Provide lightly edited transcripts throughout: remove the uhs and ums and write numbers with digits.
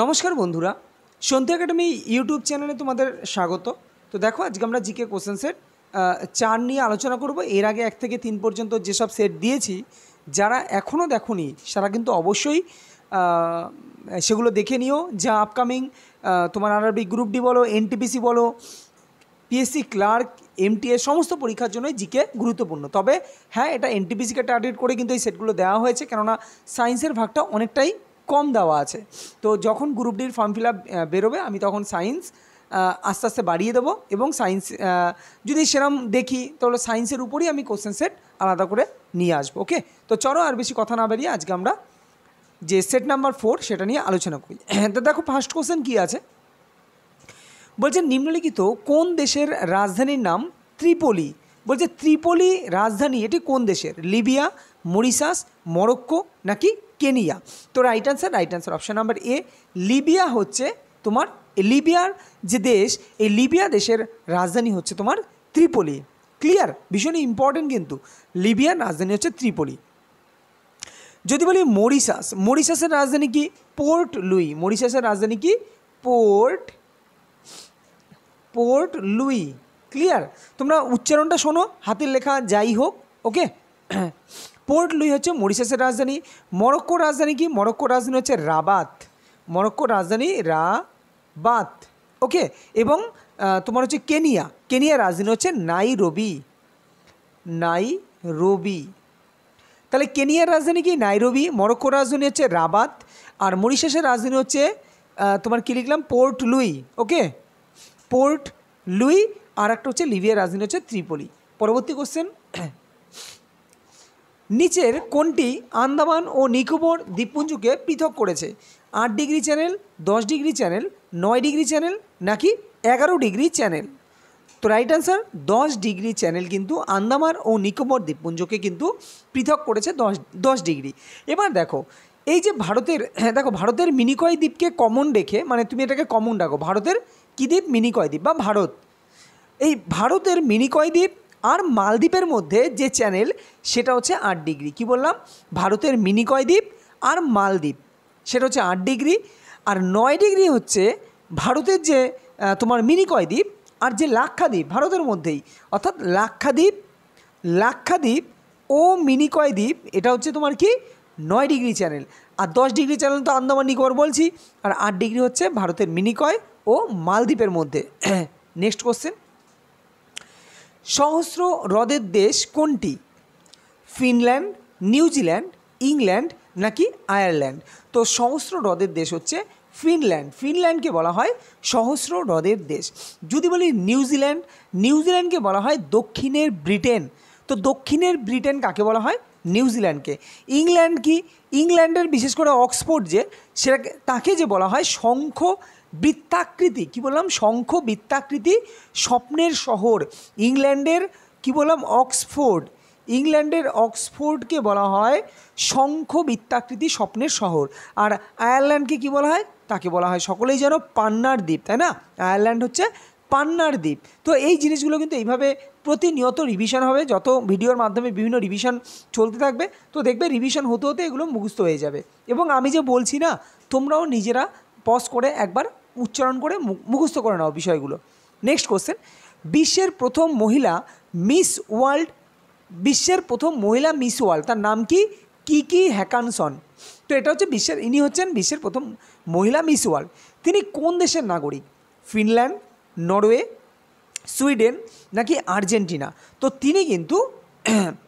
নমস্কার বন্ধুরা, সন্ধ্যা academy YouTube চ্যানেলে তোমাদের স্বাগত। তো দেখো, আজকে আমরা জিকে কোশ্চেন সেট 4 নিয়ে আলোচনা করব। এর আগে 1 থেকে 3 পর্যন্ত যেসব সেট দিয়েছি, যারা এখনও দেখোনি তারা কিন্তু অবশ্যই সেগুলো দেখে নিও। যা আপকামিং তোমার আরআরবি গ্রুপ ডি বলো, এনটিপিসি বলো, পিএসসি ক্লার্ক, এমটিএস সমস্ত পরীক্ষার জন্যই জিকে গুরুত্বপূর্ণ। তবে হ্যাঁ, এটা এনটিপিসিকে টার্গেট করে কিন্তু এই সেটগুলো দেওয়া হয়েছে, কেননা সায়েন্সের ভাগটা অনেকটাই কম দেওয়া আছে। তো যখন গ্রুপ ডির ফর্ম ফিল আপ বেরোবে, আমি তখন সায়েন্স আস্তে আস্তে বাড়িয়ে দেবো, এবং সায়েন্স যদি সেরকম দেখি তাহলে সায়েন্সের উপরই আমি কোশ্চেন সেট আলাদা করে নিয়ে আসবো। ওকে, তো চলো আর বেশি কথা না বেরিয়ে আজকে আমরা যে সেট নাম্বার 4 সেটা নিয়ে আলোচনা করি। তো দেখো, ফার্স্ট কোশ্চেন কী আছে, বলছে নিম্নলিখিত কোন দেশের রাজধানীর নাম ত্রিপোলি। বলছে ত্রিপোলি রাজধানী এটি কোন দেশের? লিবিয়া, মরিশাস, মরক্কো নাকি কেনিয়া? তো রাইট অ্যান্সার অপশান নাম্বার এ, লিবিয়া হচ্ছে তোমার, লিবিয়ার যে দেশ, এই লিবিয়া দেশের রাজধানী হচ্ছে তোমার ত্রিপোলি। ক্লিয়ার? ভীষণই ইম্পর্টেন্ট কিন্তু, লিবিয়ার রাজধানী হচ্ছে ত্রিপোলি। যদি বলি মরিশাস, মরিশাসের রাজধানী কি? Port Luis. মরিশাসের রাজধানী কি? Port Louis. ক্লিয়ার? তোমরা উচ্চারণটা শোনো, হাতের লেখা যাই হোক। ওকে, পোর্ট লুই হচ্ছে মরিশাসের রাজধানী। মরক্কোর রাজধানী কি? মরক্কোর রাজধানী হচ্ছে রাবাত। মরক্কোর রাজধানী রাবাত। ওকে, এবং তোমার হচ্ছে কেনিয়া, কেনিয়ার রাজধানী হচ্ছে নাইরোবি। তাহলে কেনিয়ার রাজধানী কি? নাইরোবি। মরক্কোর রাজধানী হচ্ছে রাবাত। আর মরিশাসের রাজধানী হচ্ছে তোমার কী লিখলাম? Port Louis. Okay, Port Louis. আর একটা হচ্ছে লিবিয়ার রাজধানী হচ্ছে ত্রিপোলি। পরবর্তী কোশ্চেন, নিচের কোনটি আন্দামান ও নিকোবর দ্বীপপুঞ্জকে পৃথক করেছে? 8 degree channel, 10 degree channel, 9 degree channel নাকি 11 ডিগ্রি চ্যানেল? তো রাইট অ্যান্সার 10 ডিগ্রি চ্যানেল কিন্তু আন্দামান ও নিকোবর দ্বীপপুঞ্জকে কিন্তু পৃথক করেছে 10 ডিগ্রি। এবার দেখো, এই যে ভারতের, দেখো ভারতের মিনিকয় দ্বীপকে কমন রেখে, মানে তুমি এটাকে কমন রাখো, ভারতের কী দ্বীপ? মিনিকয় দ্বীপ বা ভারত। এই ভারতের মিনিকয় দ্বীপ আর মালদ্বীপের মধ্যে যে চ্যানেল, সেটা হচ্ছে 8 ডিগ্রি। কি বললাম? ভারতের মিনিকয় দ্বীপ আর মালদ্বীপ, সেটা হচ্ছে 8 ডিগ্রি। আর 9 ডিগ্রি হচ্ছে ভারতের যে তোমার মিনিকয় দ্বীপ আর যে লাক্ষাদ্বীপ, ভারতের মধ্যেই, অর্থাৎ লাক্ষাদ্বীপ ও মিনিকয় দ্বীপ, এটা হচ্ছে তোমার কি? 9 ডিগ্রি চ্যানেল। আর 10 ডিগ্রি চ্যানেল তো আন্দামান নিকোবর বলছি, আর 8 ডিগ্রি হচ্ছে ভারতের মিনিকয় ও মালদ্বীপের মধ্যে। নেক্সট কোশ্চেন, সহস্র হ্রদের দেশ কোনটি? ফিনল্যান্ড, নিউজিল্যান্ড, ইংল্যান্ড নাকি আয়ারল্যান্ড? তো সহস্র হ্রদের দেশ হচ্ছে ফিনল্যান্ড। ফিনল্যান্ডকে বলা হয় সহস্র হ্রদের দেশ। যদি বলি নিউজিল্যান্ড, নিউজিল্যান্ডকে বলা হয় দক্ষিণের ব্রিটেন। তো দক্ষিণের ব্রিটেন কাকে বলা হয়? নিউজিল্যান্ডকে। ইংল্যান্ড কি? ইংল্যান্ডের বিশেষ করে অক্সফোর্ড যে, সেটাকে, তাকে যে বলা হয় শঙ্খ বৃত্তাকৃতি। কি বললাম? শঙ্খ বৃত্তাকৃতি স্বপ্নের শহর। ইংল্যান্ডের কি বললাম? অক্সফোর্ড। ইংল্যান্ডের অক্সফোর্ডকে বলা হয় শঙ্খ বৃত্তাকৃতি স্বপ্নের শহর। আর আয়ারল্যান্ডকে কি বলা হয়? তাকে বলা হয়, সকলেই যেন, পান্নার দ্বীপ, তাই না? আয়ারল্যান্ড হচ্ছে পান্নার দ্বীপ। তো এই জিনিসগুলো কিন্তু এইভাবে প্রতিনিয়ত রিভিশন হবে, যত ভিডিওর মাধ্যমে বিভিন্ন রিভিশন চলতে থাকবে, তো দেখবে রিভিশন হতে হতে এগুলো মুখস্থ হয়ে যাবে। এবং আমি যে বলছি না, তোমরাও নিজেরা পজ করে একবার উচ্চারণ করে মুখস্থ করে নাও বিষয়গুলো। নেক্সট কোশ্চেন, বিশ্বের প্রথম মহিলা মিস ওয়ার্ল্ড, তার নাম কি? কিকি হ্যাকানসন। তো এটা হচ্ছে ইনি হচ্ছেন বিশ্বের প্রথম মহিলা মিস ওয়ার্ল্ড। তিনি কোন দেশের নাগরিক? ফিনল্যান্ড, নরওয়ে, সুইডেন নাকি আর্জেন্টিনা? তো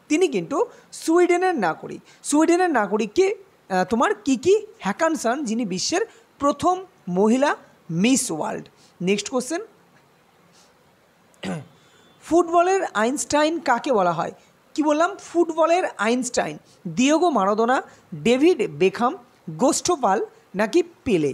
তিনি কিন্তু সুইডেনের নাগরিক। সুইডেনের নাগরিককে তোমার কিকি হ্যাকানসন, যিনি বিশ্বের প্রথম মহিলা মিস ওয়ার্ল্ড। নেক্সট কোশ্চেন, ফুটবলের আইনস্টাইন কাকে বলা হয়? কি বললাম? ফুটবলের Einstein. Diego Maradona, David Beckham, গোস্টোপাল নাকি পেলে?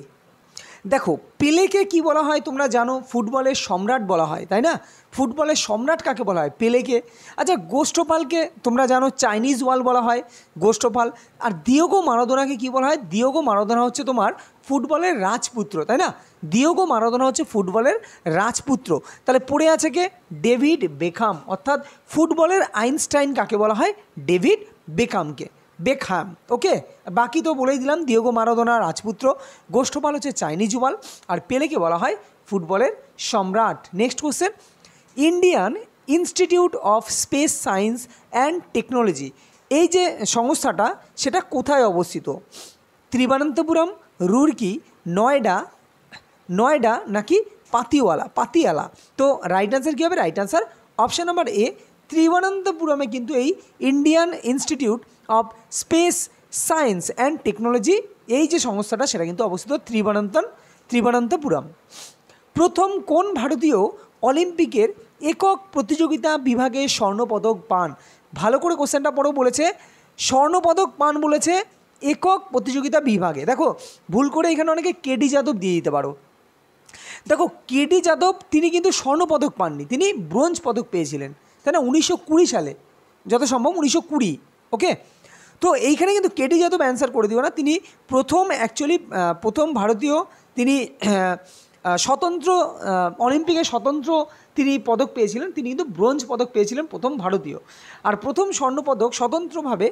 দেখো, পেলেকে কি বলা হয় তোমরা জানো? ফুটবলের সম্রাট বলা হয়, তাই না? ফুটবলের সম্রাট কাকে বলা হয়? পেলেকে। আচ্ছা, গোস্টোপালকে তোমরা জানো চাইনিজ ওয়াল বলা হয়, গোস্টোপাল। আর দিয়েগো মারাদোনাকে কি বলা হয়? দিয়েগো মারাদোনা হচ্ছে তোমার ফুটবলের রাজপুত্র, তাই না? দিয়েগো মারাদোনা হচ্ছে ফুটবলের রাজপুত্র। তাহলে পড়ে আছে কে? David Beckham. অর্থাৎ ফুটবলের আইনস্টাইন কাকে বলা হয়? ডেভিড বেকহামকে। বেকহ্যাম। ওকে, বাকি তো বলেই দিলাম, দিয়েগো মারাদোনা রাজপুত্র, গোষ্ঠপাল হচ্ছে চাইনিজ উমাল, আর পেলেকে বলা হয় ফুটবলের সম্রাট। Next question, Indian Institute of Space Science and Technology, এই যে সংস্থাটা সেটা কোথায় অবস্থিত? ত্রিবানন্তপুরম, রুরকি, নয়ডা নাকি পাতিয়ালা? তো রাইট আনসার কী হবে? Right answer option number A, ত্রিবানন্তপুরমে কিন্তু এই Indian Institute of Space Science and Technology এই যে সংস্থাটা সেটা কিন্তু অবস্থিত ত্রিবানন্তপুরম। প্রথম কোন ভারতীয় অলিম্পিকের একক প্রতিযোগিতা বিভাগে স্বর্ণপদক পান? ভালো করে কোশ্চেনটা পড়ো, বলেছে স্বর্ণপদক পান, বলেছে একক প্রতিযোগিতা বিভাগে। দেখো ভুল করে এখানে অনেকে কেডি যাদব দিয়ে দিতে পারো। দেখো কেডি যাদব তিনি কিন্তু স্বর্ণপদক পাননি, তিনি ব্রোঞ্জ পদক পেয়েছিলেন, তাই না, 1920 সালে, যত সম্ভব 1920। ওকে, তো এইখানে কিন্তু কেডি যাদব অ্যান্সার করে দিও না, তিনি প্রথম ভারতীয়, তিনি স্বতন্ত্র অলিম্পিকে স্বতন্ত্র তিনি পদক পেয়েছিলেন, তিনি কিন্তু ব্রোঞ্জ পদক পেয়েছিলেন, প্রথম ভারতীয়। আর প্রথম স্বর্ণপদক স্বতন্ত্রভাবে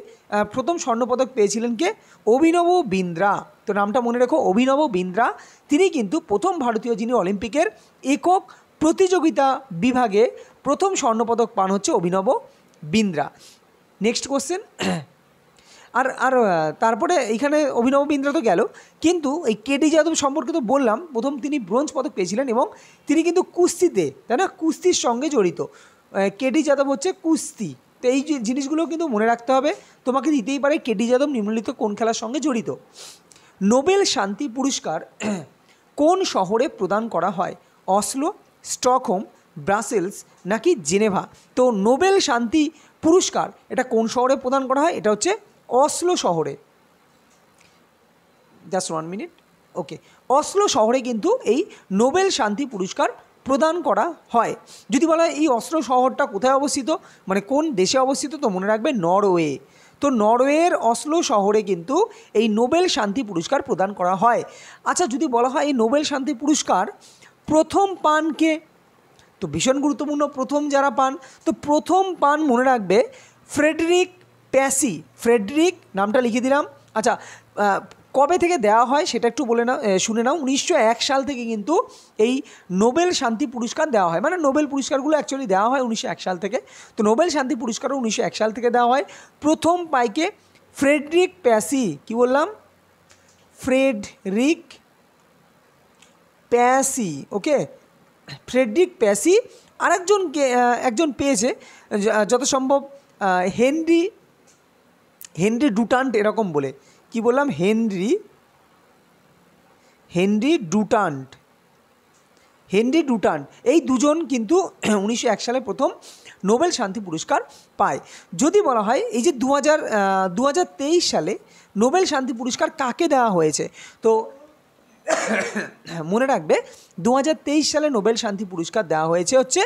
প্রথম স্বর্ণপদক পেয়েছিলেন কে? অভিনব বিন্দ্রা। তো নামটা মনে রেখো, অভিনব বিন্দ্রা, তিনি কিন্তু প্রথম ভারতীয় যিনি অলিম্পিকের একক প্রতিযোগিতা বিভাগে প্রথম স্বর্ণপদক পান হচ্ছে অভিনব বিন্দ্রা। নেক্সট কোশ্চেন, আর তারপরে এইখানে অভিনব বিন্দ্রা তো গেল, কিন্তু এই কেডি যাদব সম্পর্কে তো বললাম, প্রথম তিনি ব্রোঞ্জ পদক পেয়েছিলেন এবং তিনি কিন্তু কুস্তিতে, তাই না, কুস্তির সঙ্গে জড়িত। কেডি যাদব হচ্ছে কুস্তি। তো এই যে জিনিসগুলো কিন্তু মনে রাখতে হবে, তোমাকে দিতেই পারে কেডি যাদব নিম্নলিখিত কোন খেলার সঙ্গে জড়িত। নোবেল শান্তি পুরস্কার কোন শহরে প্রদান করা হয়? অসলো, স্টকহোম, ব্রাসেলস নাকি জেনেভা? তো নোবেল শান্তি পুরস্কার এটা কোন শহরে প্রদান করা হয়? এটা হচ্ছে অসলো শহরে। Just 1 minute. ওকে, অসলো শহরে কিন্তু এই নোবেল শান্তি পুরস্কার প্রদান করা হয়। যদি বলা হয় এই অসলো শহরটা কোথায় অবস্থিত, মানে কোন দেশে অবস্থিত, তো মনে রাখবে নরওয়ে। তো নরওয়ের অসলো শহরে কিন্তু এই নোবেল শান্তি পুরস্কার প্রদান করা হয়। আচ্ছা, যদি বলা হয় এই নোবেল শান্তি পুরস্কার প্রথম পান কে, তো ভীষণ গুরুত্বপূর্ণ, প্রথম যারা পান, তো প্রথম পান মনে রাখবে ফ্রেডরিক প্যাসি। ফ্রেডরিক নামটা লিখে দিলাম। আচ্ছা, কবে থেকে দেওয়া হয় সেটা একটু শুনে নাও। 1901 সাল থেকে কিন্তু এই নোবেল শান্তি পুরস্কার দেওয়া হয়, মানে নোবেল পুরস্কারগুলো অ্যাকচুয়ালি দেওয়া হয় 1901 সাল থেকে। তো নোবেল শান্তি পুরস্কারও 1901 সাল থেকে দেওয়া হয়। প্রথম পাইকে ফ্রেডরিক প্যাসি, কি বললাম, ফ্রেডরিক প্যাসি। ওকে, ফ্রেডরিক প্যাসি। একজন পেয়েছে যত সম্ভব হেনরি ডুটান্ট, এরকম বলে, কি বললাম, হেনরি ডুটান্ট, এই দুজন কিন্তু 1901 সালে প্রথম নোবেল শান্তি পুরস্কার পায়। যদি বলা হয় এই যে 2023 সালে নোবেল শান্তি পুরস্কার কাকে দেওয়া হয়েছে, তো মনে রাখবে 2023 সালে নোবেল শান্তি পুরস্কার দেওয়া হয়েছে হচ্ছে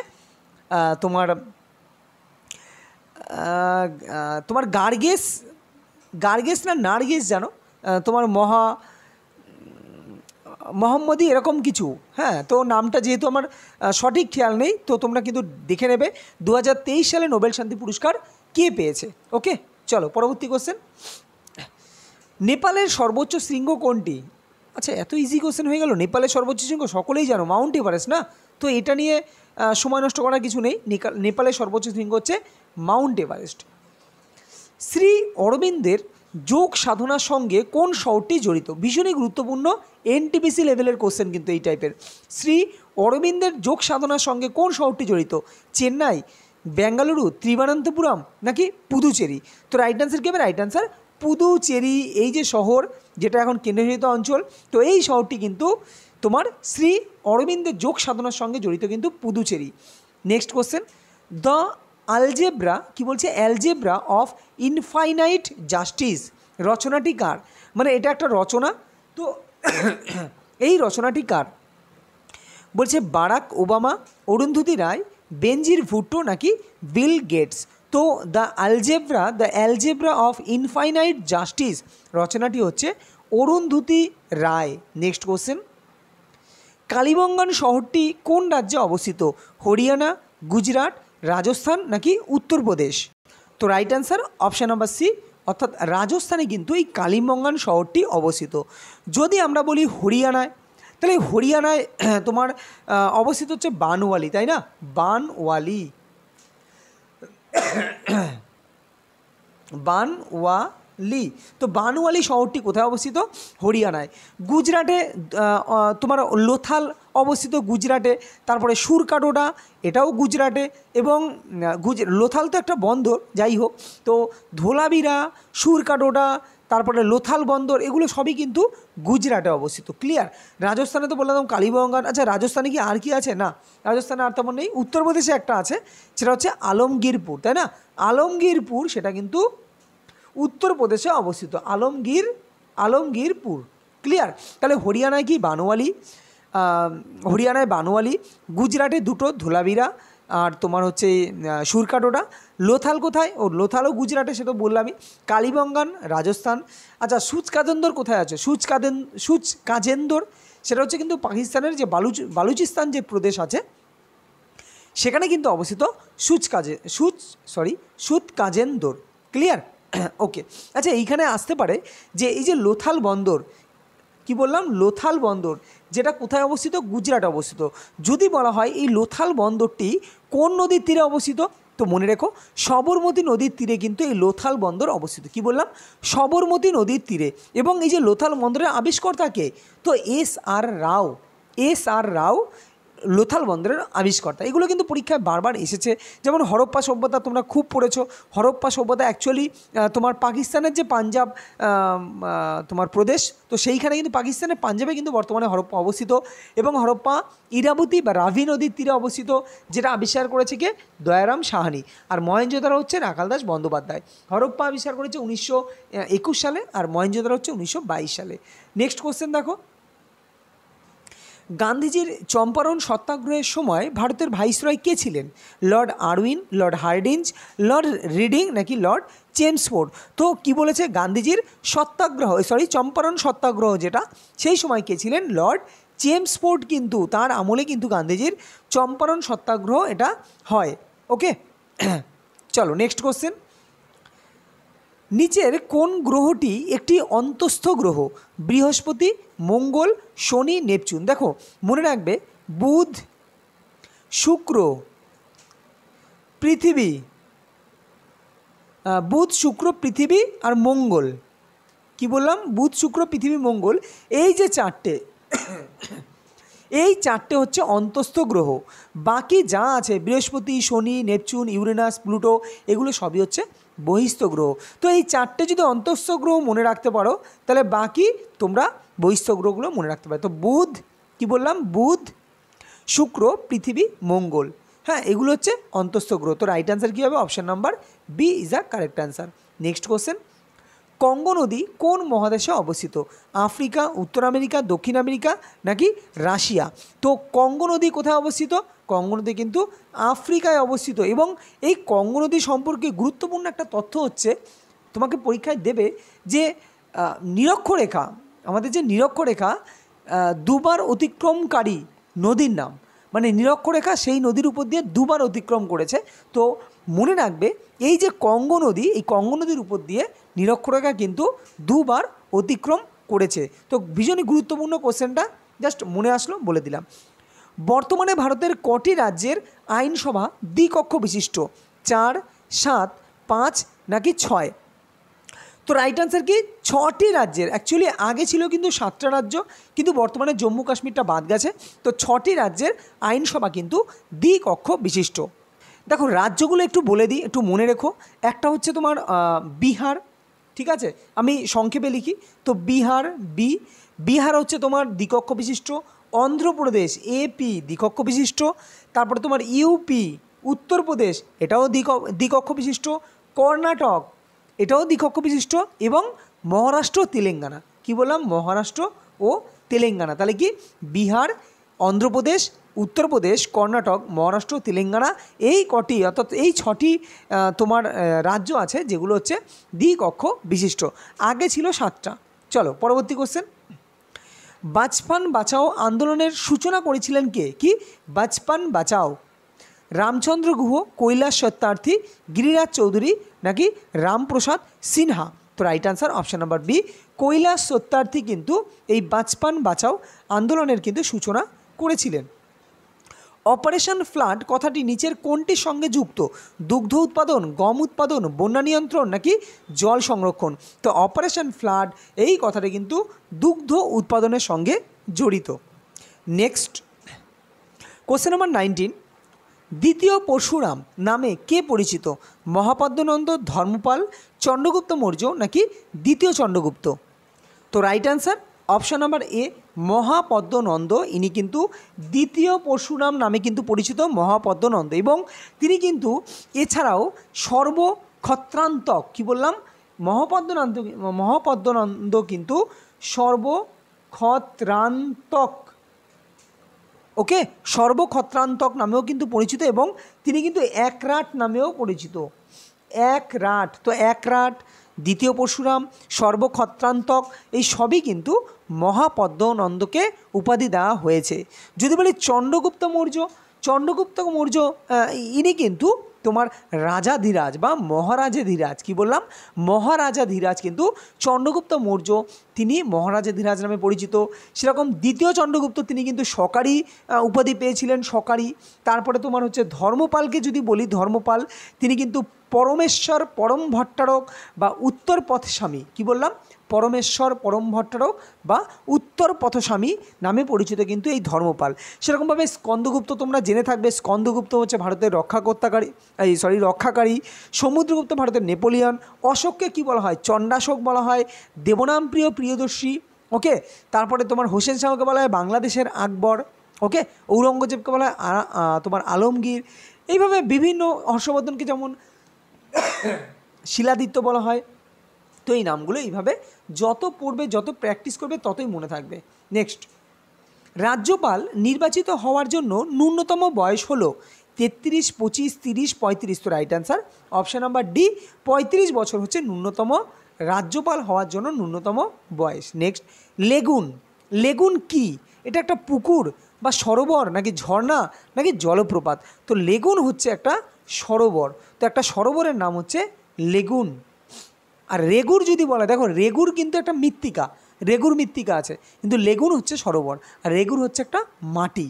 তোমার গার্গেস না নার্গেস, জানো, তোমার মোহাম্মদী এরকম কিছু। হ্যাঁ, তো নামটা যেহেতু আমার সঠিক খেয়াল নেই, তো তোমরা কিন্তু দেখে নেবে 2023 সালে নোবেল শান্তি পুরস্কার কে পেয়েছে। ওকে, চলো পরবর্তী কোশ্চেন। নেপালের সর্বোচ্চ শৃঙ্গ কোনটি? আচ্ছা, এত ইজি কোশ্চেন হয়ে গেল। নেপালের সর্বোচ্চ শৃঙ্গ সকলেই জানো, মাউন্ট এভারেস্ট না? তো এটা নিয়ে সময় নষ্ট করার কিছু নেই। নেপালের সর্বোচ্চ শৃঙ্গ হচ্ছে মাউন্ট এভারেস্ট। শ্রী অরবিন্দের যোগ সাধনার সঙ্গে কোন শহরটি জড়িত? ভীষণই গুরুত্বপূর্ণ, এনটিপিসি লেভেলের কোশ্চেন কিন্তু এই টাইপের। শ্রী অরবিন্দের যোগ সাধনার সঙ্গে কোন শহরটি জড়িত? চেন্নাই, বেঙ্গালুরু, ত্রিবানন্তপুরম নাকি পুদুচেরি? তো রাইট আনসার কী হবে? রাইট আনসার পুদুচেরি, এই যে শহর যেটা এখন কেন্দ্রশাসিত অঞ্চল, তো এই শহরটি কিন্তু তোমার শ্রী অরবিন্দের যোগ সাধনার সঙ্গে জড়িত কিন্তু Puducherry. Next question, the algebra, কি বলছে, অ্যালজেব্রা অফ ইনফাইনাইট জাস্টিস রচনাটি কার? মানে এটা একটা রচনা, তো এই রচনাটি কার? বলছে বারাক ওবামা, অরুন্ধতী রায়, বেনজির ভুট্টো নাকি বিল গেটস? তো the algebra of infinite justice রচনাটি হচ্ছে অরুন্ধতী রায়। নেক্সট কোশ্চেন, কালিবঙ্গান শহরটি কোন রাজ্যে অবস্থিত? হরিয়ানা, গুজরাট, রাজস্থান নাকি উত্তরপ্রদেশ? তো right answer option number C, অর্থাৎ রাজস্থানে কিন্তু এই কালিম্পঙ্গান শহরটি অবস্থিত। যদি আমরা বলি হরিয়ানায়, তাহলে হরিয়ানায় তোমার অবস্থিত হচ্ছে বানওয়ালি, তাই না? বানওয়ালি, বানওয়ালি। তো বানওয়ালি শহরটি কোথায় অবস্থিত? হরিয়ানায়। গুজরাটে তোমার লোথাল অবস্থিত গুজরাটে। তারপরে সুরকাটোডা, এটাও গুজরাটে। এবং লোথাল তো একটা বন্দর, যাই হোক। তো ধোলাবিরা, সুরকাটোডা, তারপরে লোথাল বন্দর, এগুলো সবই কিন্তু গুজরাটে অবস্থিত। ক্লিয়ার? রাজস্থানে তো বললাম কালিম্পঙ্গান। আচ্ছা, রাজস্থানে কি আর কি আছে? না, রাজস্থানে আর তেমন নেই। উত্তরপ্রদেশে একটা আছে, সেটা হচ্ছে আলমগীরপুর, তাই না? আলমগীরপুর, সেটা কিন্তু উত্তরপ্রদেশে অবস্থিত। আলমগীরপুর। ক্লিয়ার? তাহলে হরিয়ানায় কি? বানওয়ালি। হরিয়ানায় বানওয়ালি। গুজরাটে দুটো, ধোলাবিরা আর তোমার হচ্ছে সুরকাটোডা। লোথাল কোথায়? ও লোথালও গুজরাটে, সে তো বললামই। কালিম্পঙ্গান রাজস্থান। আচ্ছা, সুচকাজেন্দর কোথায় আছে? সুচকাজেন্দর, সেটা হচ্ছে কিন্তু পাকিস্তানের যে বালুচিস্তান যে প্রদেশ আছে সেখানে কিন্তু অবস্থিত সুচকাজেন্দর। ক্লিয়ার? ওকে। আচ্ছা, এইখানে আসতে পারে যে এই যে লোথাল বন্দর, কি বললাম? লোথাল বন্দর, যেটা কোথায় অবস্থিত? গুজরাটে অবস্থিত। যদি বলা হয় এই লোথাল বন্দরটি কোন নদীর তীরে অবস্থিত, তো মনে রেখো সবরমতী নদীর তীরে কিন্তু এই লোথাল বন্দর অবস্থিত। কি বললাম? সবরমতী নদীর তীরে। এবং এই যে লোথাল বন্দরের আবিষ্কর্তা কে? তো এস.আর. রাও লোথাল বন্দরের আবিষ্কর্তা। এগুলো কিন্তু পরীক্ষায় বারবার এসেছে। যেমন হরপ্পা সভ্যতা তোমরা খুব পড়েছো। হরপ্পা সভ্যতা অ্যাকচুয়ালি তোমার পাকিস্তানের যে পাঞ্জাব তোমার প্রদেশ, তো সেইখানে কিন্তু পাকিস্তানের পাঞ্জাবে কিন্তু বর্তমানে হরপ্পা অবস্থিত। এবং হরপ্পা ইরাবতী বা রাভি নদীর তীরে অবস্থিত, যেটা আবিষ্কার করেছে কে? দয়ারাম সাহানি। আর মহেঞ্জোদারো হচ্ছে রাখাল দাস বন্দ্যোপাধ্যায়। হরপ্পা আবিষ্কার করেছে 1921 সালে, আর মহেঞ্জোদারো হচ্ছে 1922 সালে। নেক্সট কোশ্চেন দেখো, গান্ধীজির চম্পারণ সত্যাগ্রহের সময় ভারতের ভাইসরয় কে ছিলেন? Lord Irwin, Lord Hardinge, Lord reading নাকি লর্ড চেমসফোর্ড? তো কি বলেছে? গান্ধীজির চম্পারণ সত্যাগ্রহ যেটা, সেই সময় কে ছিলেন? Lord Chelmsford. কিন্তু তার আমলে কিন্তু গান্ধীজির চম্পারণ সত্যাগ্রহ এটা হয়। ওকে, চলো নেক্সট কোশ্চেন। নিচের কোন গ্রহটি একটি অন্তস্থ গ্রহ? বৃহস্পতি, মঙ্গল, শনি, নেপচুন। দেখো মনে রাখবে, বুধ, শুক্র, পৃথিবী, আর মঙ্গল। কি বললাম? বুধ, শুক্র, পৃথিবী, মঙ্গল। এই যে চারটে, এই চারটে হচ্ছে অন্তস্থ গ্রহ। বাকি যা আছে বৃহস্পতি, শনি, নেপচুন, ইউরেনাস, প্লুটো, এগুলো সবই হচ্ছে বহিস্থ গ্রহ। তো এই চারটে যদি অন্তস্থ গ্রহ মনে রাখতে পারো, তাহলে বাকি তোমরা বহিস্থ গ্রহগুলো মনে রাখতে পারো। তো বুধ, কি বললাম? বুধ, শুক্র, পৃথিবী, মঙ্গল। হ্যাঁ, এগুলো হচ্ছে অন্তস্থ গ্রহ। তো রাইট অ্যান্সার কী হবে? Option number B is a correct answer. Next question, Congo নদী কোন মহাদেশে অবস্থিত? আফ্রিকা, উত্তর আমেরিকা, দক্ষিণ আমেরিকা নাকি রাশিয়া? তো কঙ্গো নদী কোথায় অবস্থিত? কঙ্গো নদী কিন্তু আফ্রিকায় অবস্থিত। এবং এই কঙ্গো নদী সম্পর্কে গুরুত্বপূর্ণ একটা তথ্য হচ্ছে, তোমাকে পরীক্ষায় দেবে যে নিরক্ষরেখা, আমাদের যে নিরক্ষরেখা দুবার অতিক্রমকারী নদীর নাম, মানে নিরক্ষরেখা সেই নদীর উপর দিয়ে দুবার অতিক্রম করেছে। তো মনে রাখবে, এই যে কঙ্গো নদী, এই কঙ্গো নদীর উপর দিয়ে নিরক্ষরেখা কিন্তু দুবার অতিক্রম করেছে। তো ভীষণই গুরুত্বপূর্ণ কোশ্চেনটা, জাস্ট মনে আসলো বলে দিলাম। বর্তমানে ভারতের কটি রাজ্যের আইনসভা দ্বিকক্ষ বিশিষ্ট? 4, 7, 5 নাকি 6? তো রাইট আনসার কি? 6টি রাজ্যের। অ্যাকচুয়ালি আগে ছিল কিন্তু 7টা রাজ্য, কিন্তু বর্তমানে জম্মু কাশ্মীরটা বাদ গেছে। তো 6টি রাজ্যের আইনসভা কিন্তু দ্বিকক্ষ বিশিষ্ট। দেখো রাজ্যগুলো একটু বলে দিই, একটু মনে রেখো। একটা হচ্ছে তোমার বিহার, ঠিক আছে? আমি সংক্ষেপে লিখি। তো বিহার হচ্ছে তোমার দ্বিকক্ষ বিশিষ্ট। অন্ধ্রপ্রদেশ এপি দ্বিকক্ষ বিশিষ্ট। তারপরে তোমার ইউপি উত্তরপ্রদেশ, এটাও দ্বিকক্ষ বিশিষ্ট। কর্ণাটক, এটাও দ্বিকক্ষ বিশিষ্ট। এবং মহারাষ্ট্র, তেলেঙ্গানা। কি বললাম? মহারাষ্ট্র ও তেলেঙ্গানা। তাহলে কি বিহার, অন্ধ্রপ্রদেশ, উত্তরপ্রদেশ, কর্ণাটক, মহারাষ্ট্র, তেলেঙ্গানা, এই কটি অর্থাৎ এই 6টি তোমার রাজ্য আছে যেগুলো হচ্ছে দ্বিকক্ষ বিশিষ্ট। আগে ছিল 7টা। চলো পরবর্তী কোশ্চেন। বাচপান বাঁচাও আন্দোলনের সূচনা করেছিলেন কে? কি? বাচপান বাঁচাও। রামচন্দ্র গুহ, কৈলাস সত্যার্থী, গিরিরাজ চৌধুরী নাকি রামপ্রসাদ সিনহা? তো right answer option number B, Kailash Satyarthi কিন্তু এই বাচপান বাঁচাও আন্দোলনের কিন্তু সূচনা করেছিলেন। অপারেশন ফ্লাড কথাটি নিচের কোনটির সঙ্গে যুক্ত? দুগ্ধ উৎপাদন, গম উৎপাদন, বন্যা নিয়ন্ত্রণ নাকি জল সংরক্ষণ? তো অপারেশন ফ্লাড এই কথাটি কিন্তু দুগ্ধ উৎপাদনের সঙ্গে জড়িত। নেক্সট কোশ্চেন নাম্বার 19, দ্বিতীয় পরশুরাম নামে কে পরিচিত? মহাপদ্মনন্দ, ধর্মপাল, চন্দ্রগুপ্ত মৌর্য নাকি দ্বিতীয় চন্দ্রগুপ্ত? তো রাইট অ্যান্সার অপশান নাম্বার এ, মহাপদ্মনন্দ। ইনি কিন্তু দ্বিতীয় পরশুরাম নামে কিন্তু পরিচিত মহাপদ্মনন্দ, এবং তিনি কিন্তু এছাড়াও সর্বক্ষত্রান্তক, কি বললাম, মহাপদ্মনন্দ কিন্তু সর্বক্ষত্রান্তক, ওকে, সর্বক্ষত্রান্তক নামেও কিন্তু পরিচিত, এবং তিনি কিন্তু একরাট নামেও পরিচিত। একরাট, তো একরাট, দ্বিতীয় পরশুরাম, সর্বক্ষত্রান্তক, এই সবই কিন্তু মহাপদ্মনন্দকে উপাধি দেওয়া হয়েছে। যদি বলি চন্দ্রগুপ্ত মৌর্য, চন্দ্রগুপ্ত মৌর্য ইনি কিন্তু তোমার রাজাধিরাজ বা মহারাজাধিরাজ, কি বললাম, মহারাজাধিরাজ কিন্তু চন্দ্রগুপ্ত মৌর্য, তিনি মহারাজাধিরাজ নামে পরিচিত। সেরকম দ্বিতীয় চন্দ্রগুপ্ত তিনি কিন্তু সকারি উপাধি পেয়েছিলেন, সকারি। তারপরে তোমার হচ্ছে ধর্মপালকে যদি বলি, ধর্মপাল তিনি কিন্তু পরমেশ্বর পরম ভট্টারক বা উত্তর পথস্বামী, কি বললাম, পরমেশ্বর পরম ভট্টারক বা উত্তর পথস্বামী নামে পরিচিত কিন্তু এই ধর্মপাল। সেরকমভাবে স্কন্দগুপ্ত তোমরা জেনে থাকবে, স্কন্দগুপ্ত হচ্ছে ভারতের রক্ষাকারী। সমুদ্রগুপ্ত ভারতের নেপোলিয়ন। অশোককে কি বলা হয়? চণ্ডাশোক বলা হয়। দেবনামপ্রিয় প্রিয়দর্শী, ওকে। তারপরে তোমার হোসেন শাহকে বলা হয় বাংলাদেশের আকবর, ওকে। ঔরঙ্গজেবকে বলা হয় তোমার আলমগীর। এইভাবে বিভিন্ন, হর্ষবর্ধনকে যেমন শিলাদিত্য বলা হয়। তো এই নামগুলো এইভাবে যত পড়বে, যত প্র্যাকটিস করবে, ততই মনে থাকবে। নেক্সট, রাজ্যপাল নির্বাচিত হওয়ার জন্য ন্যূনতম বয়স হলো 33, 25, 30, 35। তো right answer option number D, 35 বছর হচ্ছে ন্যূনতম রাজ্যপাল হওয়ার জন্য ন্যূনতম বয়স। নেক্সট, লেগুন, লেগুন কি? এটা একটা পুকুর বা সরোবর নাকি ঝর্ণা নাকি জলপ্রপাত? তো লেগুন হচ্ছে একটা সরোবর। তো একটা সরোবরের নাম হচ্ছে লেগুন। আর রেগুর যদি বলা, দেখো রেগুর কিন্তু একটা মৃত্তিকা, রেগুর মৃত্তিকা আছে, কিন্তু লেগুন হচ্ছে সরোবর, আর রেগুর হচ্ছে একটা মাটি।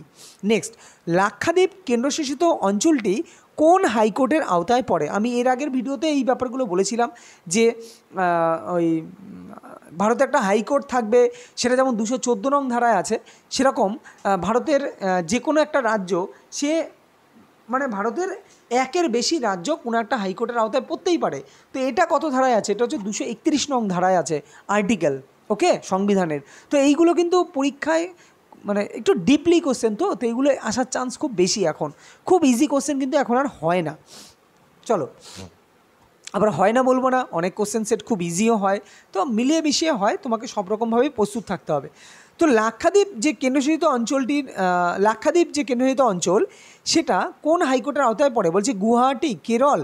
নেক্সট, লাক্ষাদ্বীপ কেন্দ্রশাসিত অঞ্চলটি কোন হাইকোর্টের আওতায় পড়ে? আমি এর আগের ভিডিওতে এই ব্যাপারগুলো বলেছিলাম যে ওই ভারতে একটা হাইকোর্ট থাকবে, সেটা যেমন 214 নং ধারায় আছে, সেরকম ভারতের যে কোনো একটা রাজ্য, সে মানে ভারতের একের বেশি রাজ্য কোনো একটা হাইকোর্টের আওতায় পড়তেই পারে। তো এটা কত ধারায় আছে? এটা হচ্ছে 231 নং ধারায় আছে, আর্টিকেল, ওকে, সংবিধানের। তো এইগুলো কিন্তু পরীক্ষায় মানে একটু ডিপলি কোশ্চেন, তো এইগুলো আসার চান্স খুব বেশি এখন। খুব ইজি কোশ্চেন কিন্তু এখন আর হয় না। চলো, আবার হয় না বলবো না, অনেক কোশ্চেন সেট খুব ইজিও হয়, তো মিলিয়ে মিশিয়ে হয়, তোমাকে সব রকমভাবেই প্রস্তুত থাকতে হবে। তো লাক্ষাদ্বীপ যে কেন্দ্রশাসিত অঞ্চল, সেটা কোন হাইকোর্টের আওতায় পড়ে? বলছে গুয়াহাটি, কেরল,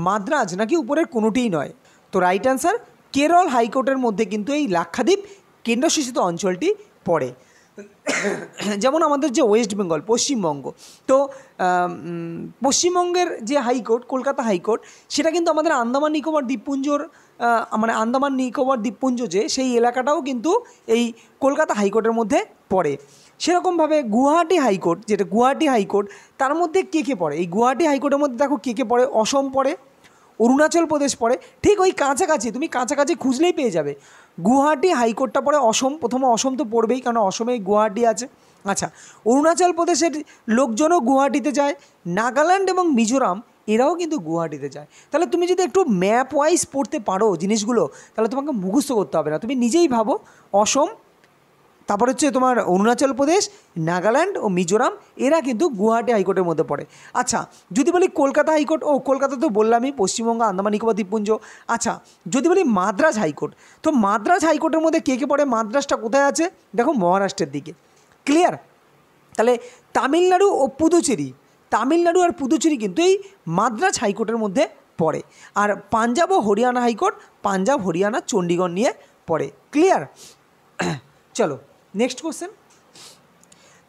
মাদ্রাজ নাকি উপরের কোনোটিই নয়? তো রাইট অ্যান্সার কেরল হাইকোর্টের মধ্যে কিন্তু এই লাক্ষাদ্বীপ কেন্দ্রশাসিত অঞ্চলটি পড়ে। যেমন আমাদের যে ওয়েস্ট বেঙ্গল, পশ্চিমবঙ্গ, তো পশ্চিমবঙ্গের যে হাইকোর্ট, কলকাতা হাইকোর্ট, সেটা কিন্তু আমাদের আন্দামান নিকোবর দ্বীপপুঞ্জর মানে আন্দামান নিকোবর দ্বীপপুঞ্জ যে সেই এলাকাটাও কিন্তু এই কলকাতা হাইকোর্টের মধ্যে পড়ে। সেরকমভাবে গুয়াহাটি হাইকোর্ট, যেটা গুয়াহাটি হাইকোর্ট, তার মধ্যে কে কে পড়ে? এই গুয়াহাটি হাইকোর্টের মধ্যে দেখো কে কে পড়ে, অসম পড়ে, অরুণাচল প্রদেশ পড়ে, ঠিক ওই কাছাকাছি, তুমি কাছাকাছি খুঁজলেই পেয়ে যাবে। গুয়াহাটি হাইকোর্টটা পড়ে অসম, প্রথমে অসম তো পড়বেই, কারণ অসমেই গুয়াহাটি আছে। আচ্ছা, অরুণাচল প্রদেশের লোকজনও গুয়াহাটিতে যায়, নাগাল্যান্ড এবং মিজোরাম এরাও কিন্তু গুয়াহাটিতে যায়। তাহলে তুমি যদি একটু ম্যাপ ওয়াইজ পড়তে পারো জিনিসগুলো, তাহলে তোমাকে মুখস্থ করতে হবে না, তুমি নিজেই ভাবো অসম, তারপর হচ্ছে তোমার অরুণাচল প্রদেশ, নাগাল্যান্ড ও মিজোরাম, এরা কিন্তু গুয়াহাটি হাইকোর্টের মধ্যে পড়ে। আচ্ছা, যদি বলি কলকাতা হাইকোর্ট, কলকাতা তো বললামই, পশ্চিমবঙ্গ, আন্দামান নিকোবর দ্বীপপুঞ্জ। আচ্ছা, যদি বলি মাদ্রাজ হাইকোর্ট, তো মাদ্রাজ হাইকোর্টের মধ্যে কে কে পড়ে? মাদ্রাজটা কোথায় আছে? দেখো মহারাষ্ট্রের দিকে, ক্লিয়ার। তাহলে তামিলনাড়ু ও পুদুচেরি, তামিলনাড়ু আর পুদুচেরি কিন্তু এই মাদ্রাজ হাইকোর্টের মধ্যে পড়ে। আর পাঞ্জাব ও হরিয়ানা হাইকোর্ট, পাঞ্জাব, হরিয়ানা, চণ্ডীগড় নিয়ে পড়ে, ক্লিয়ার। চলো নেক্সট কোশ্চেন,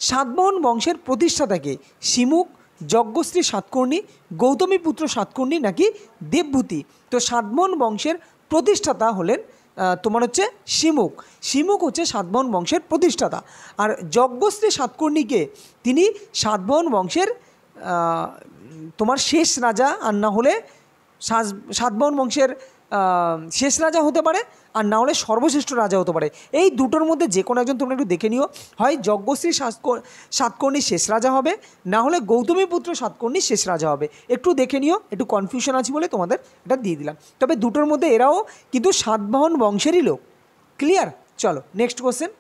সাতবাহন বংশের প্রতিষ্ঠাতাকে? শিমুক, যজ্ঞশ্রী সাতকর্ণী, গৌতমীপুত্র সাতকর্ণী নাকি দেবভূতি? তো সাতবাহন বংশের প্রতিষ্ঠাতা হলেন তোমার হচ্ছে শিমুক। শিমুক হচ্ছে সাতবাহন বংশের প্রতিষ্ঠাতা। আর যজ্ঞশ্রী সাতকর্ণীকে তিনি সাতবাহন বংশের তোমার শেষ রাজা, আর না হলে সাতবাহন বংশের শেষ রাজা হতে পারে, আর না হলে সর্বশ্রেষ্ঠ রাজা হতে পারে। এই দুটোর মধ্যে যে কোনো একজন তোমরা একটু দেখে নিও, হয় যজ্ঞশ্রী সাতকর্ণীর শেষ রাজা হবে, না হলে গৌতমীপুত্র সাতকর্ণীর শেষ রাজা হবে। একটু দেখে নিও, একটু কনফিউশন আছে বলে তোমাদের এটা দিয়ে দিলাম। তবে দুটোর মধ্যে এরাও কিন্তু সাতবাহন বংশেরই লোক। ক্লিয়ার? চলো নেক্সট কোশ্চেন।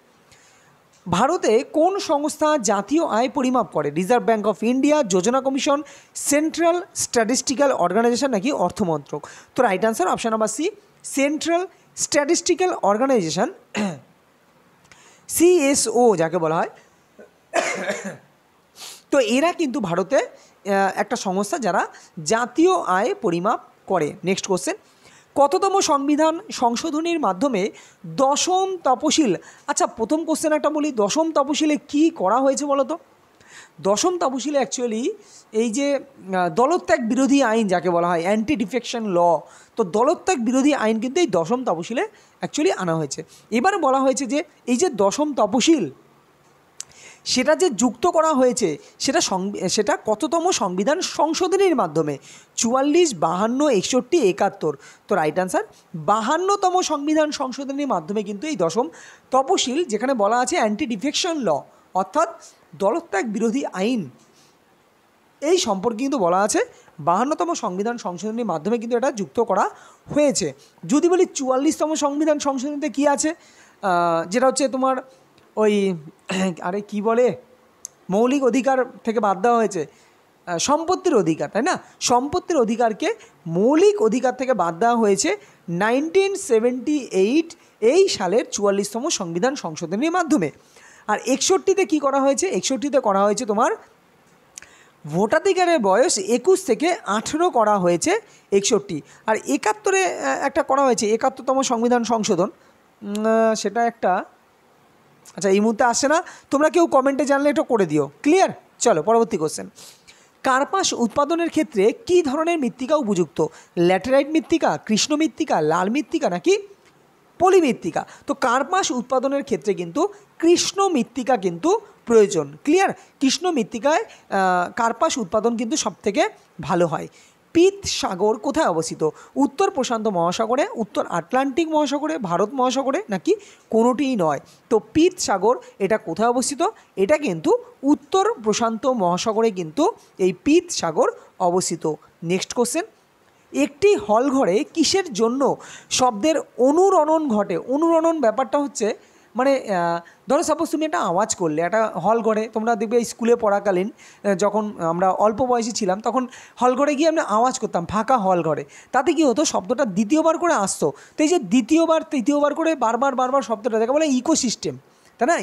ভারতে কোন সংস্থা জাতীয় আয় পরিমাপ করে? রিজার্ভ ব্যাঙ্ক অফ ইন্ডিয়া, যোজনা কমিশন, সেন্ট্রাল স্ট্যাটিস্টিক্যাল অর্গানাইজেশন নাকি অর্থমন্ত্রক? তো right answer option number C, central statistical organisation, CSO যাকে বলা হয়। তো এরা কিন্তু ভারতে একটা সংস্থা যারা জাতীয় আয় পরিমাপ করে। Next question. কততম সংবিধান সংশোধনীর মাধ্যমে দশম তপশিল, আচ্ছা প্রথম কোশ্চেন একটা বলি, দশম তপশিলে কি করা হয়েছে বলো তো? দশম তপশিলে অ্যাকচুয়ালি এই যে দলত্যাগ বিরোধী আইন যাকে বলা হয়, অ্যান্টি ডিফেকশন ল, তো দলত্যাগ বিরোধী আইন কিন্তু এই দশম তপশিলে অ্যাকচুয়ালি আনা হয়েছে। এবার বলা হয়েছে যে এই যে দশম তপশিল সেটা যে যুক্ত করা হয়েছে সেটা কততম সংবিধান সংশোধনীর মাধ্যমে? 44, 52, 61, 71। তো রাইট আনসার 52তম সংবিধান সংশোধনীর মাধ্যমে কিন্তু এই দশম তপশিল, যেখানে বলা আছে অ্যান্টি ডিফেকশন ল অর্থাৎ দলত্যাগ বিরোধী আইন, এই সম্পর্কে কিন্তু বলা আছে 52তম সংবিধান সংশোধনীর মাধ্যমে কিন্তু এটা যুক্ত করা হয়েছে। যদি বলি 44তম সংবিধান সংশোধনীতে কী আছে, যেটা হচ্ছে তোমার ওই আরে কি বলে, মৌলিক অধিকার থেকে বাদ দেওয়া হয়েছে সম্পত্তির অধিকার, তাই না? সম্পত্তির অধিকারকে মৌলিক অধিকার থেকে বাদ দেওয়া হয়েছে 1978 এই সালের 44তম সংবিধান সংশোধনীর মাধ্যমে। আর 61তে কী করা হয়েছে? 61তে করা হয়েছে তোমার ভোটাধিকারের বয়স 21 থেকে 18 করা হয়েছে 61। আর 71-এ একটা করা হয়েছে 71তম সংবিধান সংশোধন, সেটা একটা আচ্ছা এই মুহূর্তে আসছে না, তোমরা কেউ কমেন্টে জানলে এটা করে দিও। ক্লিয়ার? চলো পরবর্তী কোশ্চেন। কার্পাস উৎপাদনের ক্ষেত্রে কী ধরনের মৃত্তিকা উপযুক্ত? ল্যাটেরাইট মৃত্তিকা, কৃষ্ণ মৃত্তিকা, লাল মৃত্তিকা নাকি পলি মৃত্তিকা? তো কার্পাস উৎপাদনের ক্ষেত্রে কিন্তু কৃষ্ণ মৃত্তিকা কিন্তু প্রয়োজন। ক্লিয়ার? কৃষ্ণ মৃত্তিকায় কার্পাস উৎপাদন কিন্তু সবথেকে ভালো হয়। পিত সাগর কোথায় অবস্থিত? উত্তর প্রশান্ত মহাসাগরে, উত্তর আটলান্টিক মহাসাগরে, ভারত মহাসাগরে নাকি কোনোটিই নয়? তো পিত সাগর এটা কোথায় অবস্থিত? এটা কিন্তু উত্তর প্রশান্ত মহাসাগরে কিন্তু এই পিত সাগর অবস্থিত। Next question. একটি হল ঘরে কিসের জন্য শব্দের অনুরণন ঘটে? অনুরণন ব্যাপারটা হচ্ছে মানে ধরো সাপোজ তুমি একটা আওয়াজ করলে একটা হল ঘরে, তোমরা দেখবে স্কুলে পড়াকালীন যখন আমরা অল্প বয়সী ছিলাম তখন হল ঘরে গিয়ে আমরা আওয়াজ করতাম ফাঁকা হল ঘরে, তাতে কী হতো শব্দটা দ্বিতীয়বার করে আসতো। তো এই যে দ্বিতীয়বার তৃতীয়বার করে বারবার শব্দটা যাকে বলে ইকোসিস্টেম, তাই না?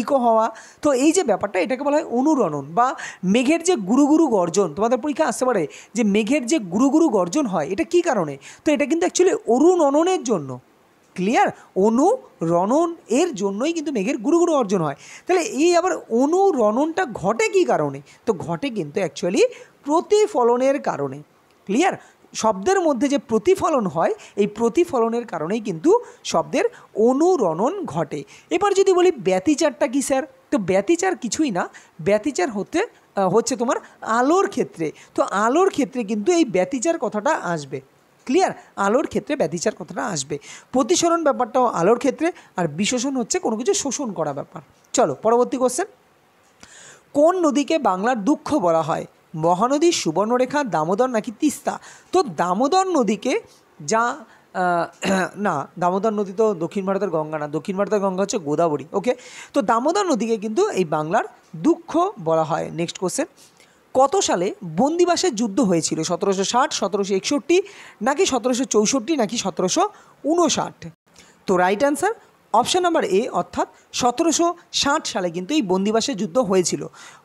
ইকো হওয়া, তো এই যে ব্যাপারটা এটাকে বলা হয় অনুরণন। বা মেঘের যে গুরু গর্জন, তোমাদের পরীক্ষা আসতে পারে যে মেঘের যে গুরু গর্জন হয় এটা কী কারণে? তো এটা কিন্তু অ্যাকচুয়ালি অনুরণনের জন্য। ক্লিয়ার? অনুরণন এর জন্যই কিন্তু মেঘের গুরু অর্জন হয়। তাহলে এই আবার অনুরণনটা ঘটে কী কারণে? তো ঘটে কিন্তু অ্যাকচুয়ালি প্রতিফলনের কারণে। ক্লিয়ার? শব্দের মধ্যে যে প্রতিফলন হয় এই প্রতিফলনের কারণেই কিন্তু শব্দের অনুরণন ঘটে। এবার যদি বলি ব্যতিচারটা কী স্যার? তো ব্যতিচার কিছুই না, ব্যতিচার হচ্ছে তোমার আলোর ক্ষেত্রে। তো আলোর ক্ষেত্রে কিন্তু এই ব্যতিচার কথাটা আসবে। ক্লিয়ার? আলোর ক্ষেত্রে ব্যতিচার কথাটা আসবে। প্রতিসরণ ব্যাপারটাও আলোর ক্ষেত্রে, আর বিশোষণ হচ্ছে কোনো কিছু শোষণ করা ব্যাপার। চলো পরবর্তী কোশ্চেন। কোন নদীকে বাংলার দুঃখ বলা হয়? মহানদী, সুবর্ণরেখা, দামোদর নাকি তিস্তা? তো দামোদর নদীকে না, দামোদর নদী তো দক্ষিণ ভারতের গঙ্গা না, দক্ষিণ ভারতের গঙ্গা হচ্ছে গোদাবরী। ওকে, তো দামোদর নদীকে কিন্তু এই বাংলার দুঃখ বলা হয়। Next question. কত সালে বন্দিবাসের যুদ্ধ হয়েছিল? 1760, 1761 নাকি 1764 নাকি 1759? তো রাইট অ্যান্সার অপশান নাম্বার এ, অর্থাৎ 1760 সালে কিন্তু এই বন্দিবাসের যুদ্ধ হয়েছিল।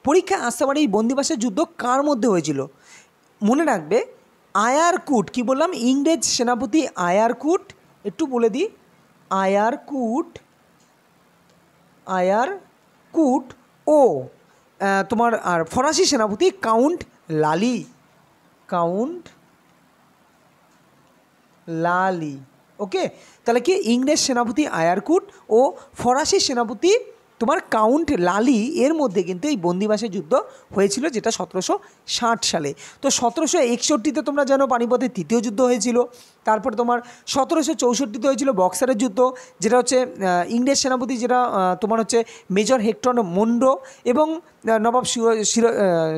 পরীক্ষায় আসতে পারে এই বন্দিবাসের যুদ্ধ কার মধ্যে হয়েছিল? মনে রাখবে আয়ারকুট, কি বললাম? ইংরেজ সেনাপতি আয়ারকুট, একটু বলে দিই, আয়ারকুট ও তোমার আর ফরাসি সেনাপতি কাউন্ট লালি, কাউন্ট লালি। ওকে, তাহলে কি ইংরেজ সেনাপতি আয়ারকুট ও ফরাসি সেনাপতি তোমার কাউন্ট লালি এর মধ্যে কিন্তু এই বন্দিবাসের যুদ্ধ হয়েছিল, যেটা 1760 সালে। তো 1761-তে তোমরা জানো পানিপথের তৃতীয় যুদ্ধ হয়েছিল। তারপর তোমার 1764-তে হয়েছিল বক্সারের যুদ্ধ, যেটা হচ্ছে ইংরেজ সেনাপতি যেটা তোমার হচ্ছে মেজর হেক্টর মনরো এবং নবাব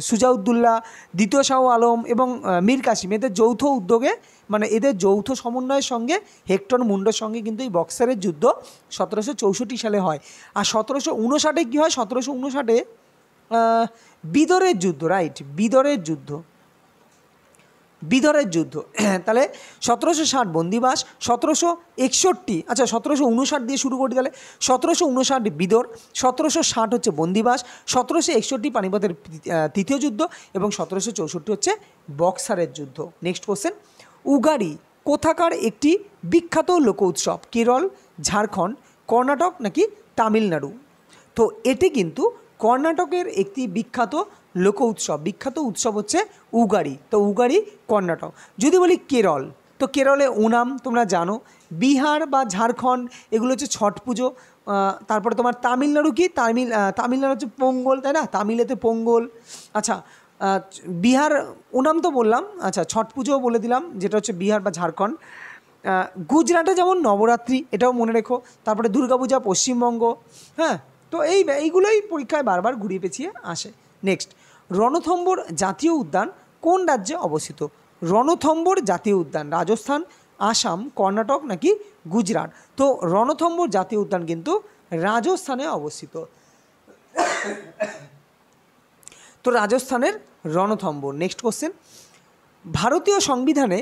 সুজাউদ্দৌলা, দ্বিতীয় শাহ আলম এবং মীর কাসিম এদের যৌথ উদ্যোগে, মানে এদের যৌথ সমন্বয়ের সঙ্গে হেক্টর মুন্ডোর সঙ্গে কিন্তু এই বক্সারের যুদ্ধ 1764 সালে হয়। আর 1759 কী হয়? 1759 বিদরের যুদ্ধ, রাইট, বিদরের যুদ্ধ। তাহলে 1760 বন্দিবাস, 1761, আচ্ছা 1759 দিয়ে শুরু করি, তাহলে 1759 বিদর, 1760 হচ্ছে বন্দিবাস, 1761 পানিপথের তৃতীয় যুদ্ধ এবং 1764 হচ্ছে বক্সারের যুদ্ধ। নেক্সট কোশ্চেন, উগাড়ি কোথাকার একটি বিখ্যাত লোক উৎসব? কেরল, ঝাড়খণ্ড, কর্ণাটক নাকি তামিলনাড়ু? তো এটি কিন্তু কর্ণাটকের একটি বিখ্যাত লোক উৎসব, বিখ্যাত উৎসব হচ্ছে উগাড়ি। তো উগাড়ি কর্ণাটক। যদি বলি কেরল, তো কেরলে ওনাম তোমরা জানো। বিহার বা ঝাড়খণ্ড এগুলো হচ্ছে ছট পুজো। তারপরে তোমার তামিলনাড়ু কি? তামিলনাড়ু হচ্ছে পোঙ্গল, তাই না? তামিলেতে পোঙ্গল। আচ্ছা, বিহার ওনাম তো বললাম, আচ্ছা ছট পুজোও বলে দিলাম, যেটা হচ্ছে বিহার বা ঝাড়খণ্ড। গুজরাটে যেমন নবরাত্রি, এটাও মনে রেখো। তারপরে দুর্গাপূজা পশ্চিমবঙ্গ। হ্যাঁ, তো এইগুলোই পরীক্ষায় বারবার ঘুরিয়ে পেঁচিয়ে আসে। নেক্সট, রণথম্বর জাতীয় উদ্যান কোন রাজ্যে অবস্থিত? রণথম্বর জাতীয় উদ্যান রাজস্থান, আসাম, কর্ণাটক নাকি গুজরাট? তো রণথম্বর জাতীয় উদ্যান কিন্তু রাজস্থানে অবস্থিত। তো রাজস্থানের রণথম্বর। নেক্সট কোশ্চেন, ভারতীয় সংবিধানে,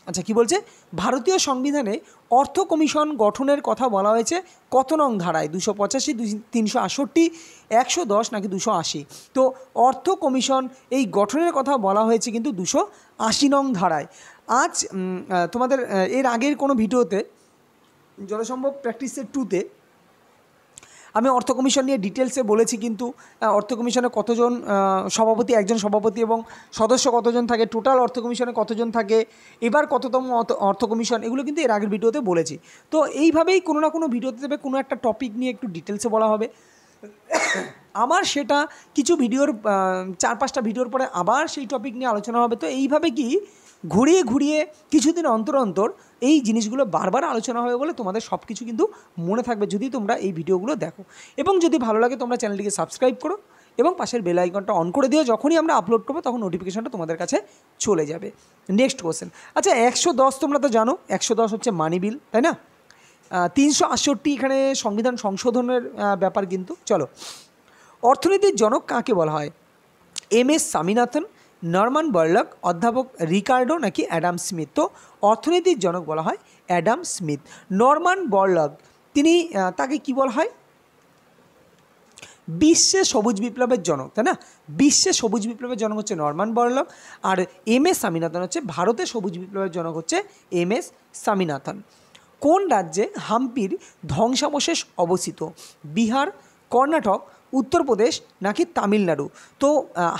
আচ্ছা কি বলছে, ভারতীয় সংবিধানে অর্থ কমিশন গঠনের কথা বলা হয়েছে কত নং ধারায়? 285, 368, 110 নাকি 280? তো অর্থ কমিশন এই গঠনের কথা বলা হয়েছে কিন্তু 280 নং ধারায়। আজ তোমাদের এর আগের কোনো ভিডিওতে যথাসম্ভব প্র্যাকটিসের 2তে আমি অর্থ কমিশন নিয়ে ডিটেলসে বলেছি, কিন্তু অর্থ কমিশনে কতজন সভাপতি, একজন সভাপতি এবং সদস্য কতজন থাকে, টোটাল অর্থ কমিশনে কতজন থাকে, এবার কততম অর্থ কমিশন, এগুলো কিন্তু এর আগের ভিডিওতে বলেছি। তো এইভাবেই কোনো না কোনো ভিডিওতে দেবে, কোনো একটা টপিক নিয়ে একটু ডিটেলসে বলা হবে। আবার সেটা কিছু ভিডিওর 4-5টা ভিডিওর পরে আবার সেই টপিক নিয়ে আলোচনা হবে। তো এইভাবে কি ঘুরিয়ে ঘুরিয়ে কিছুদিন অন্তর অন্তর এই জিনিসগুলো বারবার আলোচনা হবে বলে তোমাদের সব কিছু কিন্তু মনে থাকবে যদি তোমরা এই ভিডিওগুলো দেখো। এবং যদি ভালো লাগে তোমরা চ্যানেলটিকে সাবস্ক্রাইব করো এবং পাশের বেল আইকনটা অন করে দিও। যখনই আমরা আপলোড করবো তখন নোটিফিকেশনটা তোমাদের কাছে চলে যাবে। নেক্সট কোশ্চেন, আচ্ছা 110 তোমরা তো জানো, 110 হচ্ছে মানি বিল, তাই না? 368 এখানে সংবিধান সংশোধনের ব্যাপার কিন্তু। চলো, অর্থনীতির জনক কাকে বলা হয়? এম.এস. স্বামীনাথন, নরমান বরলক, অধ্যাপক রিকার্ডো নাকি অ্যাডাম স্মিথ? তো অর্থনীতির জনক বলা হয় অ্যাডাম স্মিথ। নরমান বরলক তিনি, তাকে কি বলা হয়? বিশ্বে সবুজ বিপ্লবের জনক, তাই না? বিশ্বে সবুজ বিপ্লবের জনক হচ্ছে নরমান বরলক, আর এম.এস. স্বামীনাথন হচ্ছে ভারতের সবুজ বিপ্লবের জনক হচ্ছে এম.এস. স্বামীনাথন। কোন রাজ্যে হাম্পির ধ্বংসাবশেষ অবস্থিত? বিহার, কর্ণাটক, উত্তরপ্রদেশ নাকি তামিলনাড়ু? তো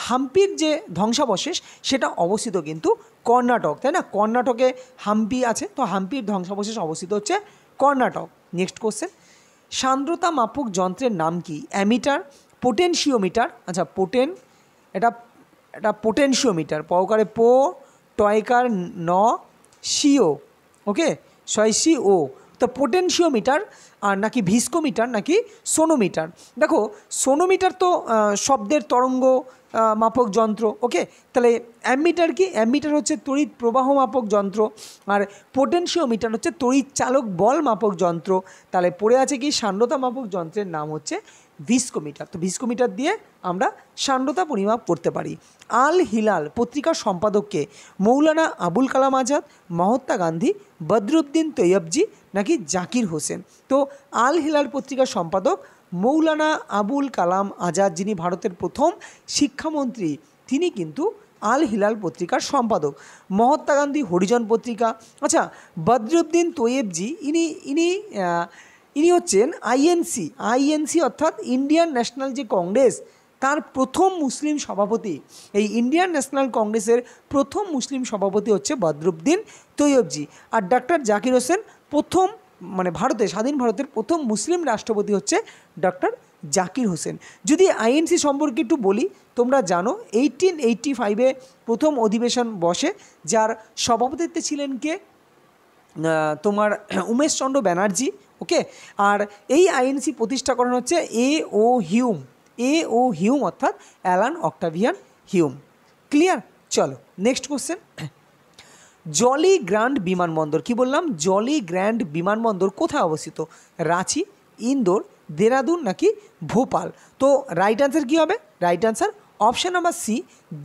হাম্পির যে ধ্বংসাবশেষ সেটা অবস্থিত কিন্তু কর্ণাটক, তাই না? কর্ণাটকে হাম্পি আছে, তো হাম্পির ধ্বংসাবশেষ অবস্থিত হচ্ছে কর্ণাটক। নেক্সট কোশ্চেন, সান্দ্রতা মাপক যন্ত্রের নাম কি? অ্যামিটার, পোটেনশিওমিটার, আচ্ছা এটা পোটেনশিওমিটার, পকারে পো, টয়কার ন, সিও, ওকে, সি ও। তো পোটেনশিওমিটার আর নাকি ভিস্কোমিটার নাকি সোনোমিটার? দেখো সোনোমিটার তো শব্দের তরঙ্গ মাপক যন্ত্র, ওকে। তাহলে অ্যামিটার কি? অ্যামিটার হচ্ছে তড়িৎ প্রবাহ মাপক যন্ত্র, আর পোটেনশিওমিটার হচ্ছে তড়িৎ চালক বল মাপক যন্ত্র। তাহলে পড়ে আছে কি? সান্দ্রতা মাপক যন্ত্রের নাম হচ্ছে ভিস্কোমিটার। তো ভিস্কোমিটার দিয়ে আমরা সান্দ্রতা পরিমাপ করতে পারি। আল হিলাল পত্রিকার সম্পাদককে? মৌলানা আবুল কালাম আজাদ, মহাত্মা গান্ধী, বদরুদ্দিন তৈয়বজি নাকি জাকির হোসেন? তো আল হিলাল পত্রিকার সম্পাদক মৌলানা আবুল কালাম আজাদ, যিনি ভারতের প্রথম শিক্ষামন্ত্রী, তিনি কিন্তু আল হিলাল পত্রিকার সম্পাদক। মহাত্মা গান্ধী হরিজন পত্রিকা। আচ্ছা, বদরুদ্দিন তৈয়বজি ইনি হচ্ছেন আইএনসি অর্থাৎ ইন্ডিয়ান ন্যাশনাল যে কংগ্রেস, তার প্রথম মুসলিম সভাপতি, এই ইন্ডিয়ান ন্যাশনাল কংগ্রেসের প্রথম মুসলিম সভাপতি হচ্ছে বদরুদ্দিন তৈয়বজি। আর ডক্টর জাকির হোসেন প্রথম, মানে ভারতে, স্বাধীন ভারতের প্রথম মুসলিম রাষ্ট্রপতি হচ্ছে ডক্টর জাকির হোসেন। যদি আইএনসি সম্পর্কে একটু বলি, তোমরা জানো 1885-এ প্রথম অধিবেশন বসে, যার সভাপতিত্বে ছিলেন কে, তোমার উমেশচন্দ্র ব্যানার্জি। ওকে, আর এই আইএনসি প্রতিষ্ঠা করানো হচ্ছে A.O. হিউম অর্থাৎ অ্যালান অক্টাভিয়ান হিউম। ক্লিয়ার? চলো নেক্সট কোশ্চেন। জলি গ্র্যান্ড বিমানবন্দর, কি বললাম? জলি গ্র্যান্ড বিমানবন্দর কোথায় অবস্থিত? রাঁচি, ইন্দোর, দেরাদুন নাকি ভোপাল? তো রাইট অ্যান্সার কী হবে? Right answer option number C,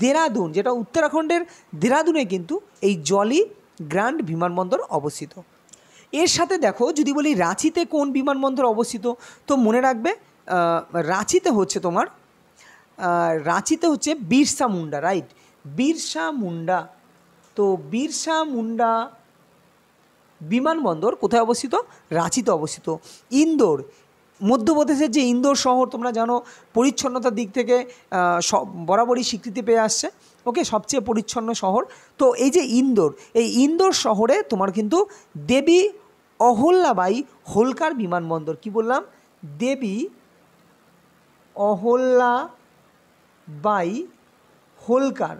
Dehradun, যেটা উত্তরাখণ্ডের দেরাদুনে কিন্তু এই জলি গ্র্যান্ড বিমানবন্দর অবস্থিত। এর সাথে দেখো, যদি বলি রাঁচিতে কোন বিমানবন্দর অবস্থিত, তো মনে রাখবে রাঁচিতে হচ্ছে তোমার রাঁচিতে হচ্ছে বিরসা মুন্ডা, রাইট, বিরসা মুন্ডা। তো বিরসা মুন্ডা বিমানবন্দর কোথায় অবস্থিত? রাঁচিতে অবস্থিত। ইন্দোর, মধ্যপ্রদেশের যে ইন্দোর শহর, তোমরা জানো পরিচ্ছন্নতার দিক থেকে বরাবরই স্বীকৃতি পেয়ে আসছে। ওকে, সবচেয়ে পরিচ্ছন্ন শহর। তো এই যে ইন্দোর, এই ইন্দোর শহরে তোমার কিন্তু দেবী অহল্যাবাই হোলকার বিমানবন্দর, কি বললাম? দেবী অহল্যাবাই হোলকার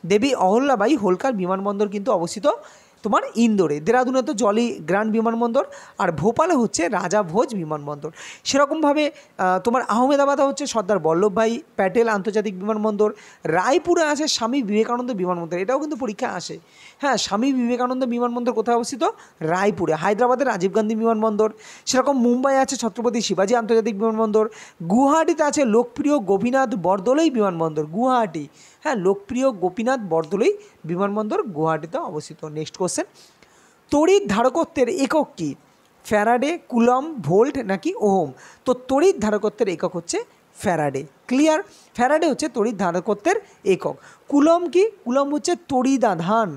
দেবী অহল্যাবাই হোলকার বিমানবন্দর কিন্তু অবস্থিত তোমার ইন্দোরে। দেরাদুনে তো জলি গ্র্যান্ড বিমানবন্দর, আর ভোপালে হচ্ছে রাজা ভোজ বিমানবন্দর। সেরকমভাবে তোমার আহমেদাবাদে হচ্ছে সর্দার বল্লভভাই প্যাটেল আন্তর্জাতিক বিমানবন্দর। রায়পুরে আছে স্বামী বিবেকানন্দ বিমানবন্দর, এটাও কিন্তু পরীক্ষা আসে। হ্যাঁ, স্বামী বিবেকানন্দ বিমানবন্দর কোথায় অবস্থিত? রায়পুরে। হায়দ্রাবাদের রাজীব গান্ধী বিমানবন্দর। সেরকম মুম্বাই আছে ছত্রপতি শিবাজী আন্তর্জাতিক বিমানবন্দর। গুয়াহাটিতে আছে লোকপ্রিয় গোপীনাথ বরদলৈ বিমানবন্দর, গুয়াহাটি। হ্যাঁ, লোকপ্রিয় গোপীনাথ বরদলৈ বিমানবন্দর গুয়াহাটিতে অবস্থিত। নেক্সট কোশ্চেন, তড়িৎ ধারকত্বের একক কী? ফ্যারাডে, কুলম, ভোল্ট নাকি ওহম? তো তড়িৎ ধারকত্বের একক হচ্ছে ফ্যারাডে। ক্লিয়ার? ফ্যারাডে হচ্ছে তড়িৎ ধারকত্বের একক। কুলম কি? কুলম হচ্ছে তড়িদাধান।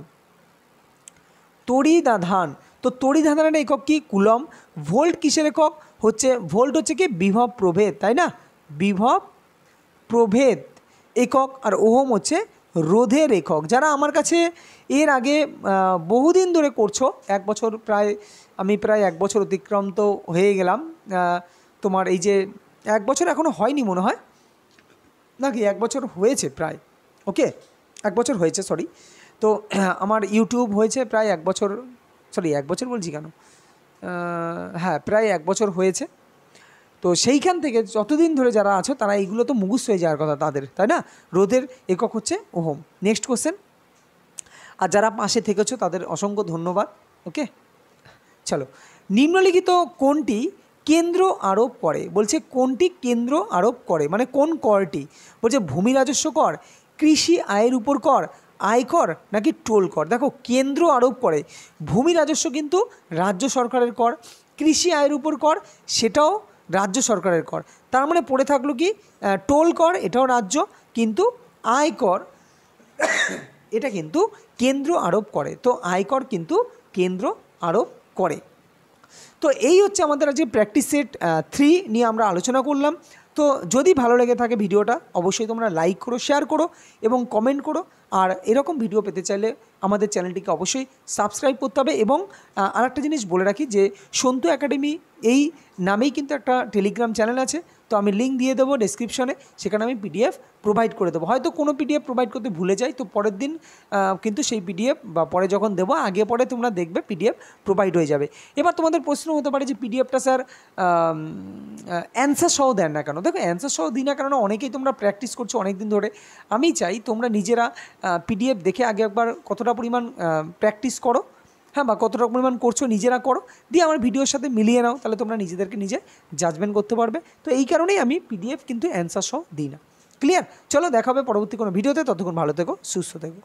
তো তড়িদাধানের একক কি? কুলম। ভোল্ট কিসের একক? ভোল্ট হচ্ছে কি? বিভব প্রভেদ, তাই না? বিভব প্রভেদ একক। আর ওহম হচ্ছে রোধের একক। যারা আমার কাছে এর আগে বহুদিন ধরে করছো, আমি প্রায় এক বছর অতিক্রান্ত তো হয়ে গেলাম, তোমার এই যে এক বছর এখনও হয়নি মনে হয় নাকি, এক বছর হয়েছে প্রায়। ওকে, এক বছর হয়েছে, সরি। তো আমার ইউটিউব হয়েছে প্রায় এক বছর, এক বছর বলছি কেন, হ্যাঁ প্রায় এক বছর হয়েছে। তো সেইখান থেকে যতদিন ধরে যারা আছো তারা এইগুলো তো মুখস্থ হয়ে যাওয়ার কথা তাদের, তাই না? রোধের একক হচ্ছে ওহম। Next question. আর যারা পাশে থেকেছো তাদের অসংখ্য ধন্যবাদ। ওকে, চলো, নিম্নলিখিত কোনটি কেন্দ্র আরোপ করে? বলছে কোনটি কেন্দ্র আরোপ করে, মানে কোন করটি? বলছে ভূমি রাজস্ব কর, কৃষি আয়ের উপর কর, আয়কর নাকি টোল কর? দেখো, কেন্দ্র আরোপ করে ভূমি রাজস্ব কিন্তু রাজ্য সরকারের কর, কৃষি আয়ের উপর কর সেটাও রাজ্য সরকারের কর। তার মানে পড়ে থাকলো কি? টোল কর, এটাও রাজ্য, কিন্তু আয়কর এটা কিন্তু কেন্দ্র আরোপ করে। তো আয়কর কিন্তু কেন্দ্র আরোপ করে। তো এই হচ্ছে আমাদের আজকে প্র্যাকটিস সেট 3 নিয়ে আমরা আলোচনা করলাম। তো যদি ভালো লেগে থাকে ভিডিওটা, অবশ্যই তোমরা লাইক করো, শেয়ার করো এবং কমেন্ট করো। আর এরকম ভিডিও পেতে চাইলে আমাদের চ্যানেলটিকে অবশ্যই সাবস্ক্রাইব করতে হবে। এবং আরেকটা জিনিস বলে রাখি যে সন্তু একাডেমি এই নামেই কিন্তু একটা টেলিগ্রাম চ্যানেল আছে। তো আমি লিঙ্ক দিয়ে দেবো ডেসক্রিপশনে, সেখানে আমি পিডিএফ প্রোভাইড করে দেবো। হয়তো কোনো পিডিএফ প্রোভাইড করতে ভুলে যাই, তো পরের দিন কিন্তু সেই পিডিএফ বা পরে যখন দেবো আগে পরে তোমরা দেখবে পিডিএফ প্রোভাইড হয়ে যাবে। এবার তোমাদের প্রশ্ন হতে পারে যে পিডিএফটা স্যার অ্যান্সার সহ দেন না কেন? দেখো, অ্যান্সার সহ দিই না কারণ অনেকেই তোমরা প্র্যাকটিস করছো অনেক দিন ধরে। আমি চাই তোমরা নিজেরা পিডিএফ দেখে আগে একবার কতটা পরিমাণ প্র্যাকটিস করো, হ্যাঁ, বা কতটা পরিমাণ করছো নিজেরা করো, দিয়ে আমার ভিডিওর সাথে মিলিয়ে নাও, তাহলে তোমরা নিজেদেরকে নিজে জাজমেন্ট করতে পারবে। তো এই কারণেই আমি পিডিএফ কিন্তু অ্যান্সার সহ দিই না। ক্লিয়ার? চলো, দেখা হবে পরবর্তী কোনো ভিডিওতে। ততক্ষণ ভালো থেকো, সুস্থ থেকো।